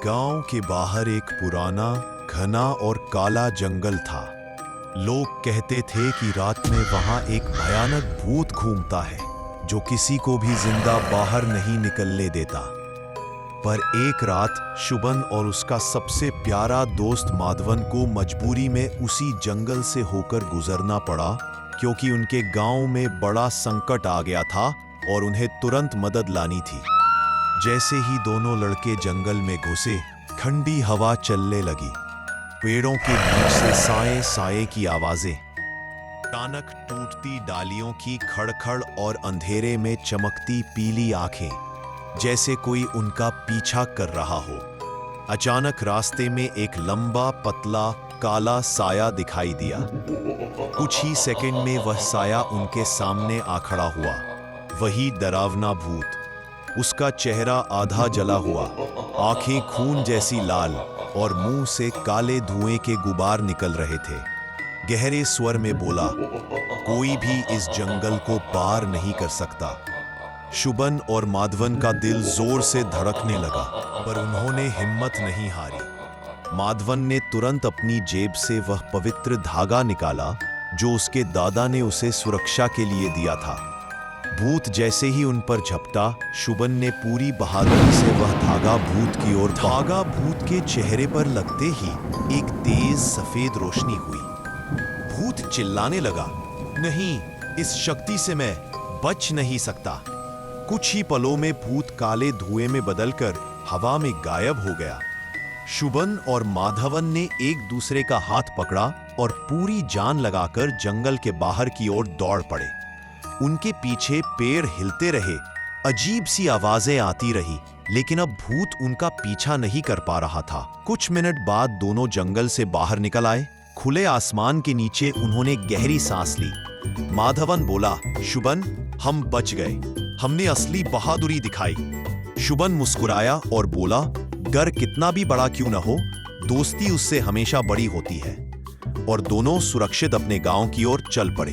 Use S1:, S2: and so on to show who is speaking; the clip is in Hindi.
S1: गांव के बाहर एक पुराना, घना और काला जंगल था। लोग कहते थे कि रात में वहां एक भयानक भूत घूमता है जो किसी को भी जिंदा बाहर नहीं निकलने देता। पर एक रात शुभन और उसका सबसे प्यारा दोस्त माधवन को मजबूरी में उसी जंगल से होकर गुजरना पड़ा, क्योंकि उनके गांव में बड़ा संकट आ गया था और उन्हें तुरंत मदद लानी थी। जैसे ही दोनों लड़के जंगल में घुसे, ठंडी हवा चलने लगी। पेड़ों के बीच से साए साए की आवाजें, अचानक टूटती डालियों की खड़खड़ और अंधेरे में चमकती पीली आंखें, जैसे कोई उनका पीछा कर रहा हो। अचानक रास्ते में एक लंबा पतला काला साया दिखाई दिया। कुछ ही सेकंड में वह साया उनके सामने आ खड़ा हुआ। वही डरावना भूत। उसका चेहरा आधा जला हुआ, आंखें खून जैसी लाल और मुंह से काले धुएं के गुबार निकल रहे थे। गहरे स्वर में बोला, कोई भी इस जंगल को पार नहीं कर सकता। शुभन और माधवन का दिल जोर से धड़कने लगा, पर उन्होंने हिम्मत नहीं हारी। माधवन ने तुरंत अपनी जेब से वह पवित्र धागा निकाला जो उसके दादा ने उसे सुरक्षा के लिए दिया था। भूत जैसे ही उन पर झपटा, शुभन ने पूरी बहादुरी से वह धागा भूत की ओर। धागा भूत के चेहरे पर लगते ही एक तेज सफेद रोशनी हुई। भूत चिल्लाने लगा, नहीं, इस शक्ति से मैं बच नहीं सकता। कुछ ही पलों में भूत काले धुएं में बदलकर हवा में गायब हो गया। शुभन और माधवन ने एक दूसरे का हाथ पकड़ा और पूरी जान लगाकर जंगल के बाहर की ओर दौड़ पड़े। उनके पीछे पेड़ हिलते रहे, अजीब सी आवाजें आती रही, लेकिन अब भूत उनका पीछा नहीं कर पा रहा था। कुछ मिनट बाद दोनों जंगल से बाहर निकल आए। खुले आसमान के नीचे उन्होंने गहरी सांस ली। माधवन बोला, शुभन, हम बच गए। हमने असली बहादुरी दिखाई। शुभन मुस्कुराया और बोला, डर कितना भी बड़ा क्यों न हो, दोस्ती उससे हमेशा बड़ी होती है। और दोनों सुरक्षित अपने गांव की ओर चल पड़े।